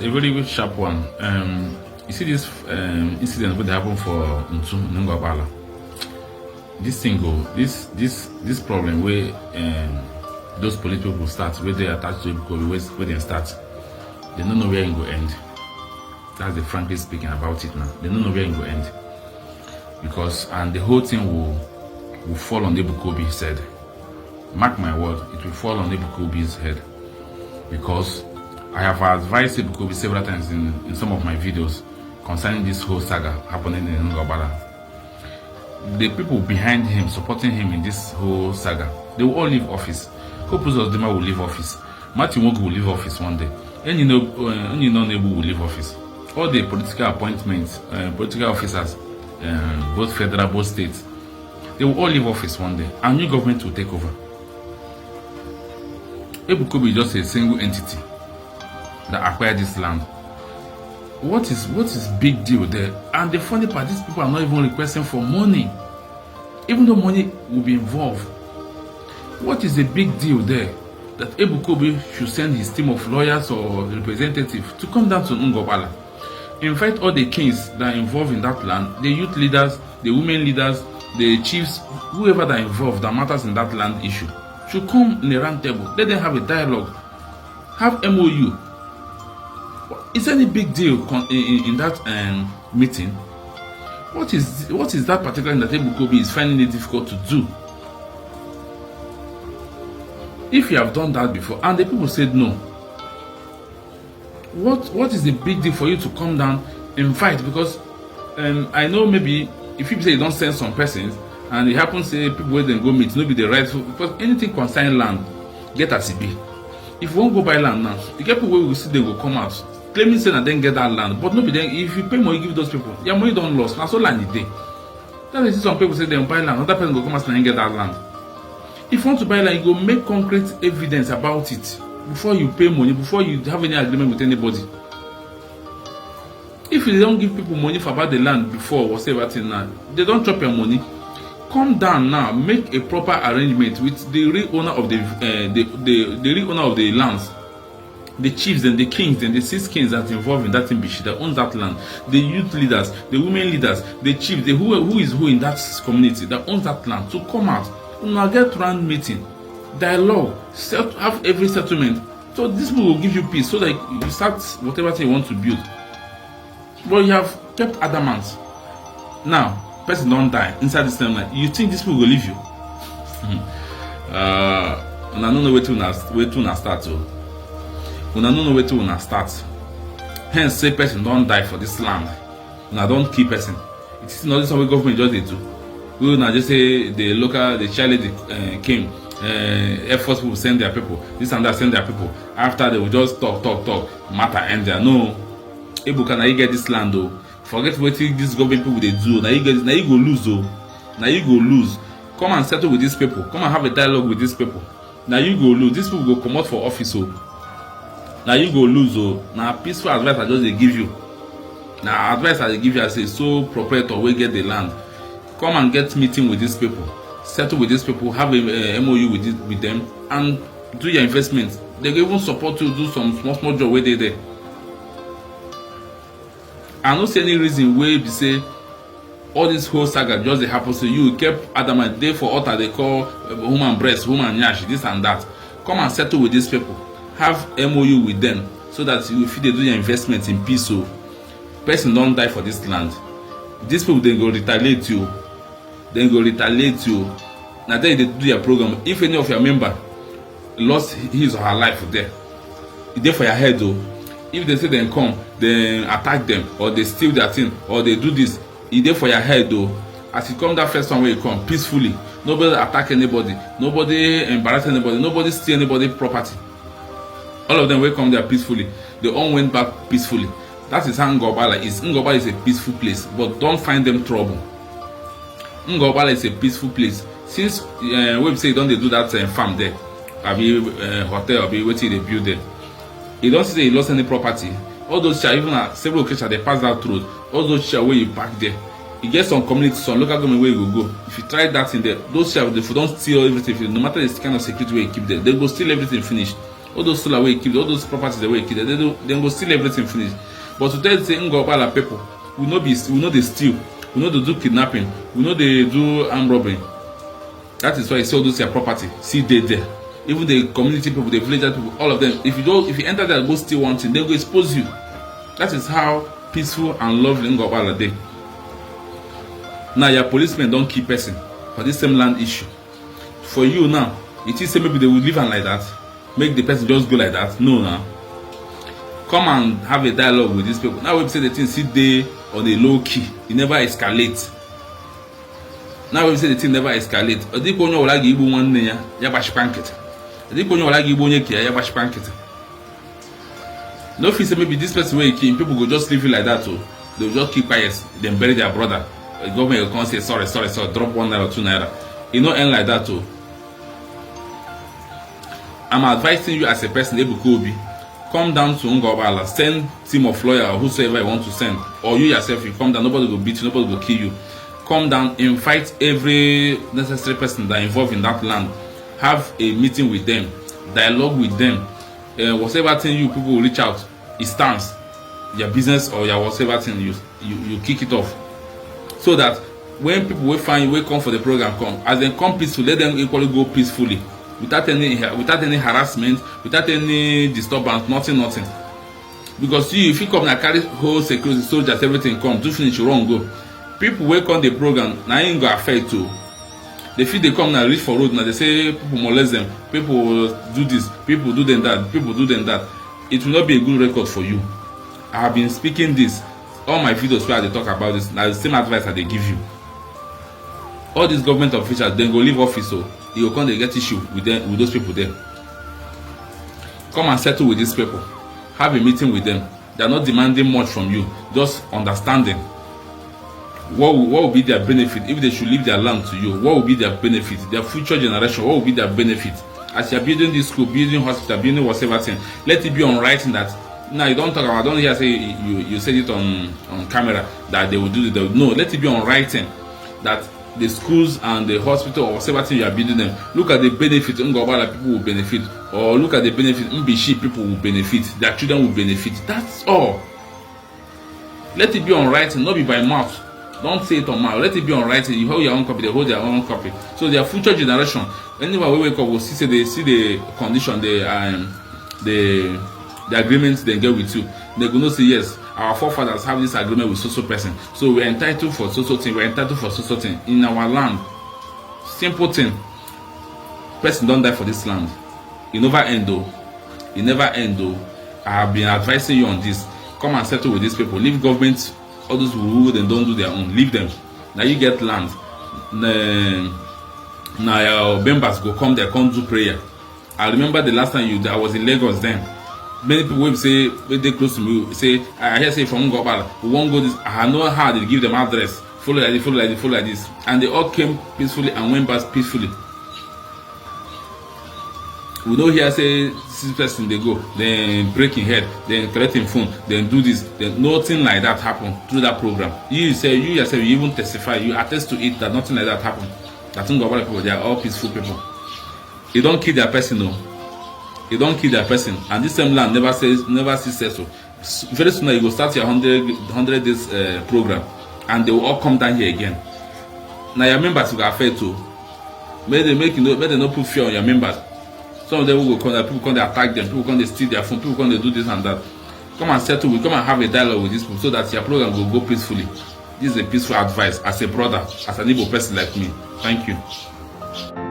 a very sharp one. You see this incident that happened for Ngor-Okpala. This single, this problem where those political people start, where they attach to Ebuka Obi, where they start, they don't know where it will end. That's the frankly speaking about it now. They don't know where it will end. Because and the whole thing will fall on Ebuka Obi's head. Mark my word, it will fall on Ebuka Obi's head. Because I have advised Ebuka Obi several times in some of my videos concerning this whole saga happening in Ngor-Okpala. The people behind him, supporting him in this whole saga, they will all leave office. Hope Uzodinma will leave office. Matthew Mogu will leave office one day. And Nebu will leave office. All the political appointments, political officers, both federal, both states, they will all leave office one day. A new government will take over. Ebuka Obi is just a single entity that acquired this land. What is big deal there? And the funny part, these people are not even requesting for money, even though money will be involved. What is the big deal there that Ebuka Obi should send his team of lawyers or representatives to come down to Ngor-Okpala, invite all the kings that are involved in that land, the youth leaders, the women leaders, the chiefs, whoever that are involved that matters in that land issue, should come in a round table. Let them have a dialogue, have MOU. Is any big deal in that meeting? What is that particular that Ebuka Obi is finding it difficult to do? If you have done that before and the people said no, what is the big deal for you to come down and fight? Because I know maybe if people say you don't send some persons and it happens, say people where they go meet, no be the right, because anything concerning land, get as it be. If you won't go buy land now, the people where we see they will come out claiming say that then get that land, but no be then if you pay money give those people, your money don't lost. Now so land is there. That is some people say they will buy land, another person will come out and get that land. If you want to buy land, you go make concrete evidence about it before you pay money, before you have any agreement with anybody. If you don't give people money for about the land before whatever thing now, they don't chop your money. Come down now, make a proper arrangement with the real owner of the real owner of the lands, the chiefs and the kings and the 6 kings that involved in that Imbishi that owns that land, the youth leaders, the women leaders, the chiefs, who is who in that community that owns that land, to come out, now get round meeting, dialogue, have every settlement. So this people will give you peace so that you start whatever thing you want to build. But you have kept adamant. Now, person don't die inside this timeline. You think these people will leave you? And I don't know where to start. Una no know where to start. Hence, say person don't die for this land. Una don't kill person. It is not this way government just they do. We will not just say the child came. Air Force people send their people. This and that send their people. After they will just talk. Matter end there. No. Ebuka, now you get this land though. Forget what this government people they do. Now you get this. Now you go lose though. Now you go lose. Come and settle with these people. Come and have a dialogue with these people. Now you go lose. These people go come out for office. Now you go lose. Now peaceful advice I just they give you. Now advice I give you, I say so proprietor we get the land. Come and get meeting with these people. Settle with these people. Have a MOU with them and do your investment. They will even support you to do some small job where they there. I don't see any reason where you say all this whole saga just they happen to you. Kept adamant there for altar they call woman breast, woman yash, this and that. Come and settle with these people. Have MOU with them so that if they do your investment in peace, so person don't die for this land. These people they go retaliate you. Then go retaliate you. Now then they do your program. If any of your member lost his or her life there, it's there for your head though. If they say they come, they attack them, or they steal their thing, or they do this, it's there for your head though. As you come that first time where you come peacefully, nobody attack anybody, nobody embarrass anybody, nobody steal anybody property. All of them will come there peacefully. They all went back peacefully. That is how Ngor-Okpala is. Ngor-Okpala is a peaceful place, but don't find them trouble. Ngor-Okpala is a peaceful place. Since we say don't they do that farm there, hotel, wait till they build there. You don't say you lost any property. All those chairs, even at several occasions they pass that road. All those chairs where you park there, you get some community, some local government where you go. If you try that in there, those chairs, if you don't steal everything, no matter the kind of security where you keep there, they go steal everything finished. all those solar wey keep, all those properties they wey keep, they go steal everything finish. But to tell you say Ngor-Okpala people, we know they steal, we know they do kidnapping, we know they do armed robbery. That is why you see all those their property, see they there. Even the community people, the village people, all of them. If you enter there and go steal one thing, they go expose you. That is how peaceful and lovely Ngor-Okpala dey. Now your policemen don't keep person for this same land issue. For you now, it is say maybe they will leave am like that, make the person just go like that. No, now come and have a dialogue with these people. Now we say the thing sit there on a low key, it never escalate. Now we say the thing never escalate. Odikonyo wala gi Igbo nwanne ya, ya bashpankete. Odikonyo wala gi Igbo onye kia, ya bashpankete. No feel say maybe this person wey kill, people go just leave you like that too. They will just keep quiet, then bury their brother. The government will come say sorry, drop 1 naira, 2 naira. It no end like that too. I'm advising you as a person, Ebuka Obi, come down to Ngor-Okpala, send team of lawyers or whosoever you want to send, or you yourself, you come down, nobody will beat you, nobody will kill you. Come down, invite every necessary person that involved in that land, have a meeting with them, dialogue with them. Whatever thing you people will reach out, it stands. Your business or your whatever thing, you kick it off. So that when people will find you, will come for the program, come. As they come peacefully, let them equally go peacefully. Without any harassment, without any disturbance, nothing. Because if you come and carry whole security, soldiers, everything come, do finish, you wrong go. People wake on the program, now ain't go affect too. They feel they come now reach for road, now they say people molest them, people do this, people do them that, people do them that. It will not be a good record for you. I have been speaking this, all my videos where they talk about this, now the same advice that they give you. All these government officials, then go leave office, so you will come they get issue with them, with those people there. Come and settle with these people. Have a meeting with them. They are not demanding much from you, just understanding. What will be their benefit if they should leave their land to you? What will be their benefit? Their future generation, what will be their benefit? As you are building this school, building hospital, building whatever thing, let it be on writing that. Now you don't talk about, I don't hear say you said it on camera that they will do it. No, let it be on writing that the schools and the hospital or whatever thing you are building them, look at the benefit Ngor-Okpala people will benefit, or look at the benefit Mbishi people will benefit, their children will benefit. That's all. Let it be on writing, not be by mouth. Don't say it on mouth. Let it be on writing. You hold your own copy, they hold their own copy. So their future generation, anywhere we wake up, will see they see the condition, the agreements they get with you. They go not say yes, our forefathers have this agreement with so person. So we're entitled for so thing, we're entitled for so thing in our land. Simple thing. Person don't die for this land. It never end though. It never end though. I have been advising you on this. Come and settle with these people. Leave government. All those who then don't do their own, leave them. Now you get land. Now your members go come there, come do prayer. I remember the last time I was in Lagos then. Many people will say, when they close to me, say, I hear say from Ngor-Okpala, we won't go this. I know how they give them address. Follow like this, follow like this, follow like this. And they all came peacefully and went back peacefully. We don't hear say this person they go, then breaking head, then collecting phone, then do this, then nothing like that happened through that program. You yourself, you even testify, you attest to it that nothing like that happened. That Ngor-Okpala people, they are all peaceful people. They don't kill their person, no. They don't kill their person, and this same land never says so. Very soon you go start your 100 days program, and they will all come down here again. Now your members will affect too. May they not put fear on your members. Some of them will come, people come, they attack them, people come, they steal their phone, people come, they do this and that. Come and settle with, come and have a dialogue with these people so that your program will go peacefully. This is a peaceful advice as a brother, as an Igbo person like me. Thank you.